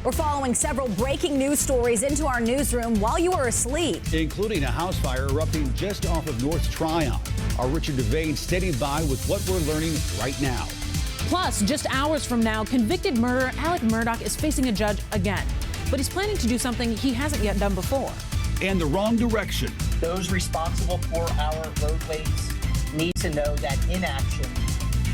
We're following several breaking news stories into our newsroom while you were asleep, including a house fire erupting just off of North Tryon. Our Richard Devane standing by with what we're learning right now. Plus, just hours from now, convicted murderer Alec Murdaugh is facing a judge again. But he's planning to do something he hasn't yet done before. And the wrong direction. Those responsible for our roadways need to know that inaction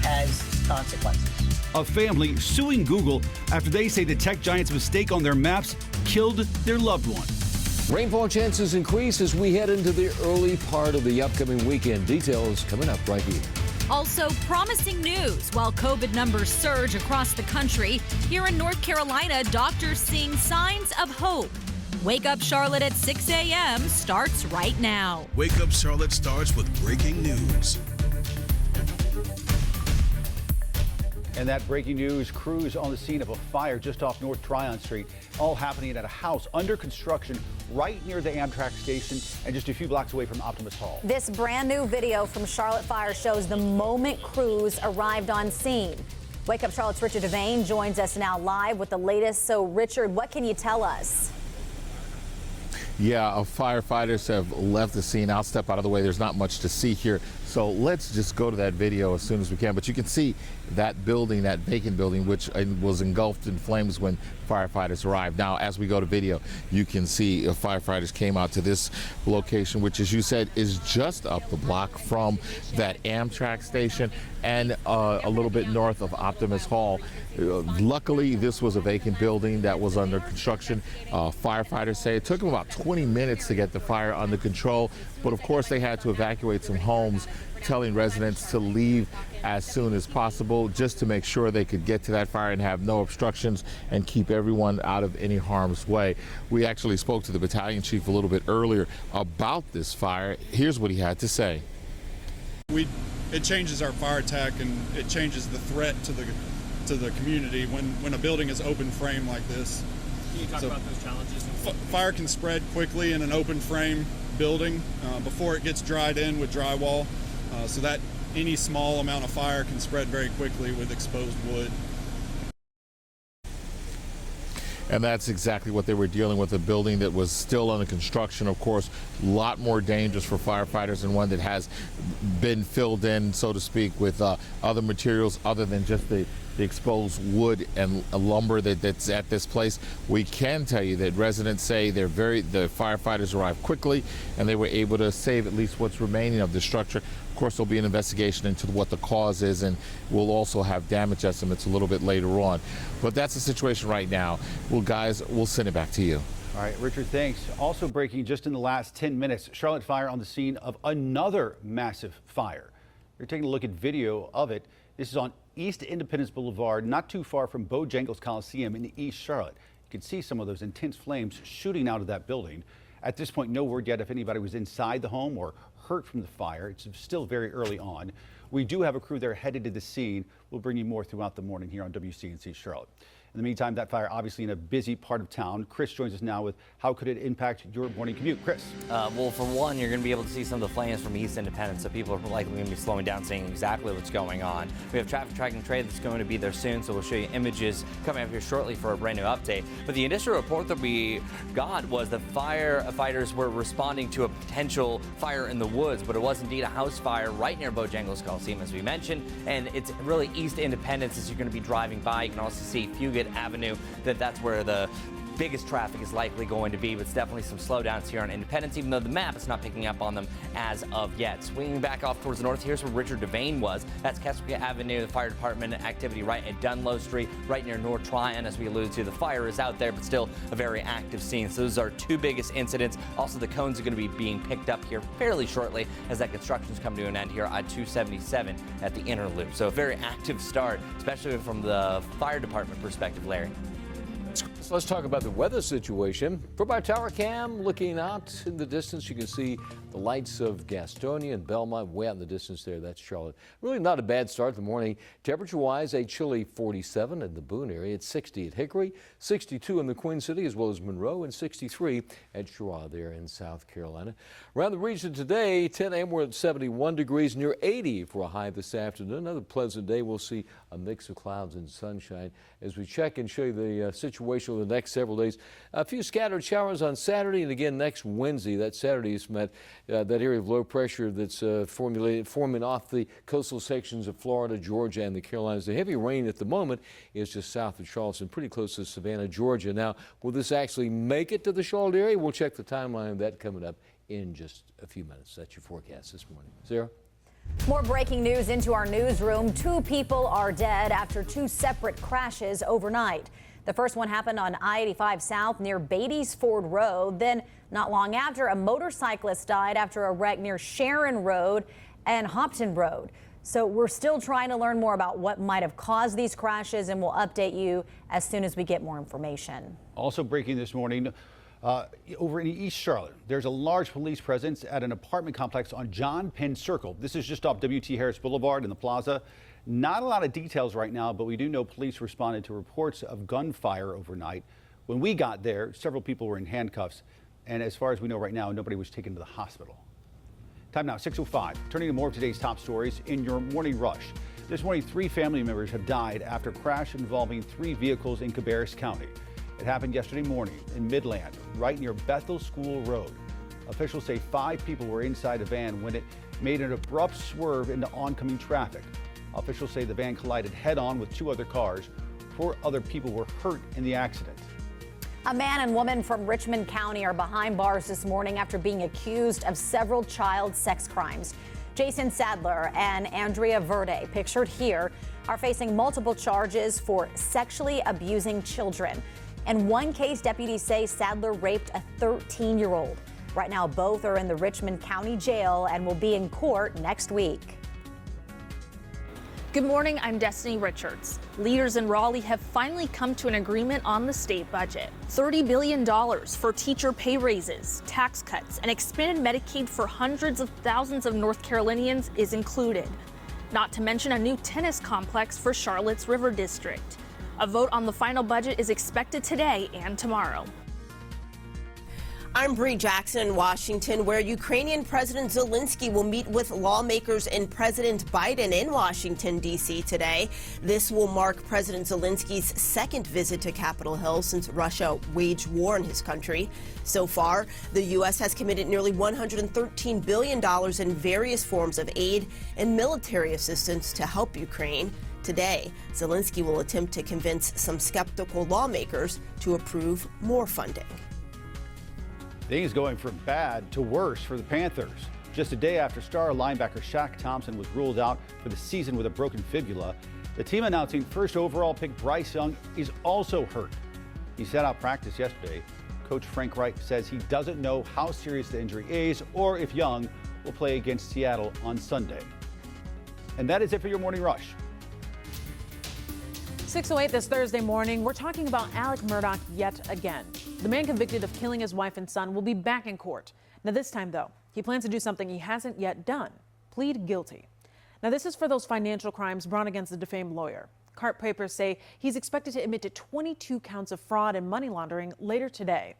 has consequences. A family suing Google after they say the tech giant's mistake on their maps killed their loved one. Rainfall chances increase as we head into the early part of the upcoming weekend. Details coming up right here. Also, promising news while COVID numbers surge across the country. Here in North Carolina, doctors seeing signs of hope. Wake Up Charlotte at 6 a.m. starts right now. Wake Up Charlotte starts with breaking news. And that breaking news, crews on the scene of a fire just off North Tryon Street, all happening at a house under construction right near the Amtrak station and just a few blocks away from Optimus Hall. this brand new video from Charlotte Fire shows the moment crews arrived on scene. Wake Up Charlotte's Richard Devane joins us now live with the latest. So, Richard, what can you tell us? Yeah, firefighters have left the scene. I'll step out of the way. There's not much to see here. So let's just go to that video as soon as we can. But you can see that building, that vacant building, which was engulfed in flames when firefighters arrived. Now, as we go to video, you can see firefighters came out to this location, which, as you said, is just up the block from that Amtrak station and a little bit north of Optimus Hall. Luckily, this was a vacant building that was under construction. Firefighters say it took them about 20 minutes to get the fire under control. But of course, they had to evacuate some homes, telling residents to leave as soon as possible just to make sure they could get to that fire and have no obstructions and keep everyone out of any harm's way. We actually spoke to the battalion chief a little bit earlier about this fire. Here's what he had to say. It changes our fire attack and it changes the threat to the community when a building is open frame like this. Can you talk about those challenges? Fire can spread quickly in an open frame building before it gets dried in with drywall, so that any small amount of fire can spread very quickly with exposed wood. And that's exactly what they were dealing with, a building that was still under construction. Of course, a lot more dangerous for firefighters and one that has been filled in, so to speak, with other materials other than just the exposed wood and lumber that's at this place. We can tell you that residents say the firefighters arrived quickly and they were able to save at least what's remaining of the structure. Of course, there'll be an investigation into what the cause is, and we'll also have damage estimates a little bit later on. But that's the situation right now. Well, guys, we'll send it back to you. All right, Richard, thanks. Also breaking just in the last 10 minutes, Charlotte Fire on the scene of another massive fire. You're taking a look at video of it. This is on East Independence Boulevard, not too far from Bojangles Coliseum in East Charlotte. You can see some of those intense flames shooting out of that building. At this point, no word yet if anybody was inside the home or hurt from the fire. It's still very early on. We do have a crew there headed to the scene. We'll bring you more throughout the morning here on WCNC Charlotte. In the meantime, that fire obviously in a busy part of town. Chris joins us now with how could it impact your morning commute. Chris. Well, for one, you're going to be able to see some of the flames from East Independence, so people are likely going to be slowing down, seeing exactly what's going on. We have traffic tracking trade that's going to be there soon, so we'll show you images coming up here shortly for a brand new update. But the initial report that we got was that firefighters were responding to a potential fire in the woods, but it was indeed a house fire right near Bojangles Coliseum, as we mentioned, and it's really East Independence as you're going to be driving by. You can also see Fugate Avenue, that's where the biggest traffic is likely going to be, but it's definitely some slowdowns here on Independence, even though the map is not picking up on them as of yet. Swinging back off towards the north, here's where Richard Devane was. That's Keswick Avenue, the fire department activity right at Dunlow Street, right near North Tryon. As we alluded to, the fire is out there, but still a very active scene. So those are two biggest incidents. Also, the cones are going to be being picked up here fairly shortly as that construction's come to an end here on 277 at the inner loop. So a very active start, especially from the fire department perspective, Larry. So let's talk about the weather situation. From our tower cam, looking out in the distance, you can see the The lights of Gastonia and Belmont way out in the distance there. That's Charlotte. Really not a bad start to the morning. Temperature-wise, a chilly 47 in the Boone area. It's 60 at Hickory, 62 in the Queen City as well as Monroe, and 63 at Cheraw there in South Carolina. Around the region today, 10 a.m. we're at 71 degrees, near 80 for a high this afternoon. Another pleasant day. We'll see a mix of clouds and sunshine. As we check and show you the situation over the next several days, a few scattered showers on Saturday and again next Wednesday. That Saturday is met that area of low pressure that's forming off the coastal sections of Florida, Georgia, and the Carolinas. The heavy rain at the moment is just south of Charleston, pretty close to Savannah, Georgia. Now, will this actually make it to the Charlotte area? We'll check the timeline of that coming up in just a few minutes. That's your forecast this morning. Sarah? More breaking news into our newsroom. 2 people are dead after 2 separate crashes overnight. The first one happened on I-85 South near Beatties Ford Road. Then, not long after, a motorcyclist died after a wreck near Sharon Road and Hopton Road. So we're still trying to learn more about what might have caused these crashes, and we'll update you as soon as we get more information. Also breaking this morning, over in East Charlotte, there's a large police presence at an apartment complex on John Penn Circle. This is just off W.T. Harris Boulevard in the plaza. Not a lot of details right now, but we do know police responded to reports of gunfire overnight. When we got there, several people were in handcuffs, and as far as we know right now, nobody was taken to the hospital. Time now, 6:05. Turning to more of today's top stories in your morning rush. This morning, 3 family members have died after a crash involving 3 vehicles in Cabarrus County. It happened yesterday morning in Midland, right near Bethel School Road. Officials say 5 people were inside a van when it made an abrupt swerve into oncoming traffic. Officials say the van collided head-on with 2 other cars. 4 other people were hurt in the accident. A man and woman from Richmond County are behind bars this morning after being accused of several child sex crimes. Jason Sadler and Andrea Verde, pictured here, are facing multiple charges for sexually abusing children. In one case, deputies say Sadler raped a 13-year-old. Right now, both are in the Richmond County Jail and will be in court next week. Good morning, I'm Destiny Richards. Leaders in Raleigh have finally come to an agreement on the state budget. $30 billion for teacher pay raises, tax cuts, and expanded Medicaid for hundreds of thousands of North Carolinians is included. Not to mention a new tennis complex for Charlotte's River District. A vote on the final budget is expected today and tomorrow. I'm Bree Jackson in Washington, where Ukrainian President Zelensky will meet with lawmakers and President Biden in Washington, D.C. today. This will mark President Zelensky's 2nd visit to Capitol Hill since Russia waged war in his country. So far, the U.S. has committed nearly $113 billion in various forms of aid and military assistance to help Ukraine. Today, Zelensky will attempt to convince some skeptical lawmakers to approve more funding. Things going from bad to worse for the Panthers. Just a day after star linebacker Shaq Thompson was ruled out for the season with a broken fibula, the team announcing first overall pick Bryce Young is also hurt. He sat out practice yesterday. Coach Frank Reich says he doesn't know how serious the injury is or if Young will play against Seattle on Sunday. And that is it for your Morning Rush. 6:08 this Thursday morning, we're talking about Alec Murdaugh yet again. The man convicted of killing his wife and son will be back in court. Now this time, though, he plans to do something he hasn't yet done, plead guilty. Now this is for those financial crimes brought against the defamed lawyer. Court papers say he's expected to admit to 22 counts of fraud and money laundering later today.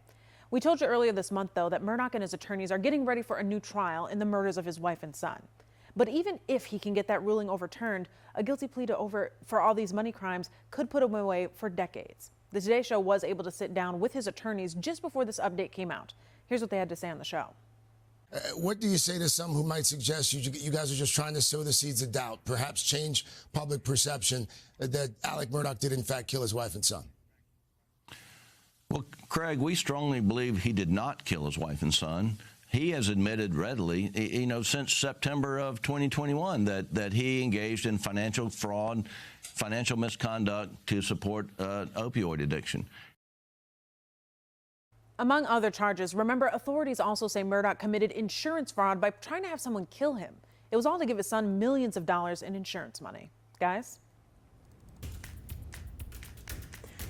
We told you earlier this month, though, that Murdaugh and his attorneys are getting ready for a new trial in the murders of his wife and son. But even if he can get that ruling overturned, a guilty plea for all these money crimes could put him away for decades. The Today Show was able to sit down with his attorneys just before this update came out. Here's what they had to say on the show. What do you say to some who might suggest you guys are just trying to sow the seeds of doubt, perhaps change public perception that Alec Murdaugh did in fact kill his wife and son? Well, Craig, we strongly believe he did not kill his wife and son. He has admitted readily, since September of 2021 that he engaged in financial fraud, financial misconduct to support opioid addiction. Among other charges, remember, authorities also say Murdaugh committed insurance fraud by trying to have someone kill him. It was all to give his son millions of dollars in insurance money. Guys?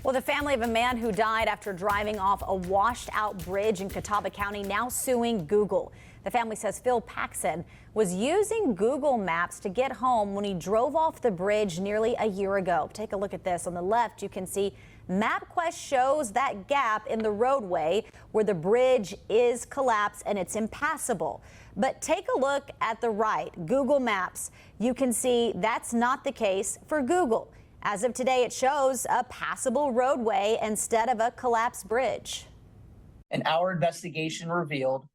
Well, the family of a man who died after driving off a washed-out bridge in Catawba County now suing Google. The family says Phil Paxson was using Google Maps to get home when he drove off the bridge nearly a year ago. Take a look at this. On the left, you can see MapQuest shows that gap in the roadway where the bridge is collapsed and it's impassable. But take a look at the right, Google Maps. You can see that's not the case for Google. As of today, it shows a passable roadway instead of a collapsed bridge. And our investigation revealed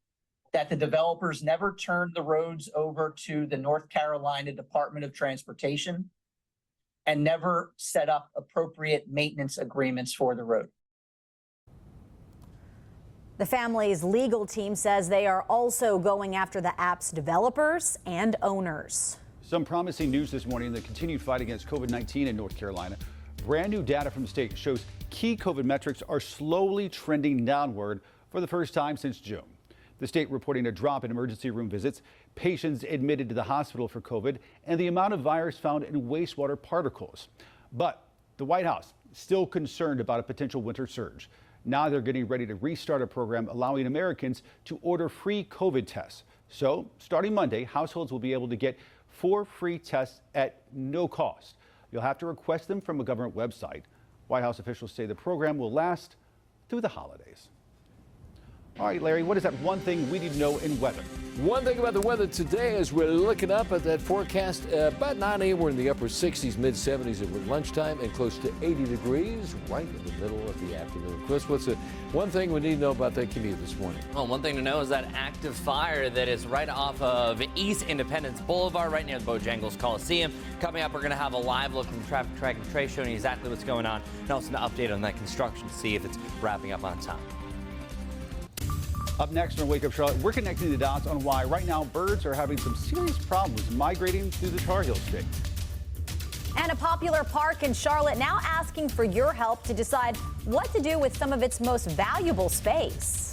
that the developers never turned the roads over to the North Carolina Department of Transportation and never set up appropriate maintenance agreements for the road. The family's legal team says they are also going after the app's developers and owners. Some promising news this morning in the continued fight against COVID-19 in North Carolina. Brand new data from the state shows key COVID metrics are slowly trending downward for the first time since June. The state reporting a drop in emergency room visits, patients admitted to the hospital for COVID, and the amount of virus found in wastewater particles. But the White House still concerned about a potential winter surge. Now they're getting ready to restart a program allowing Americans to order free COVID tests. So starting Monday, households will be able to get 4 free tests at no cost. You'll have to request them from a government website. White House officials say the program will last through the holidays. All right, Larry, what is that one thing we need to know in weather? One thing about the weather today is we're looking up at that forecast. About 9 a.m. we're in the upper 60s, mid 70s at lunchtime, and close to 80 degrees right in the middle of the afternoon. Chris, what's the one thing we need to know about that commute this morning? Well, one thing to know is that active fire that is right off of East Independence Boulevard, right near the Bojangles Coliseum. Coming up, we're going to have a live look from Traffic Track and Trace showing you exactly what's going on, and also an update on that construction to see if it's wrapping up on time. Up next on Wake Up Charlotte, we're connecting the dots on why right now birds are having some serious problems migrating through the Tar Heel State. And a popular park in Charlotte now asking for your help to decide what to do with some of its most valuable space.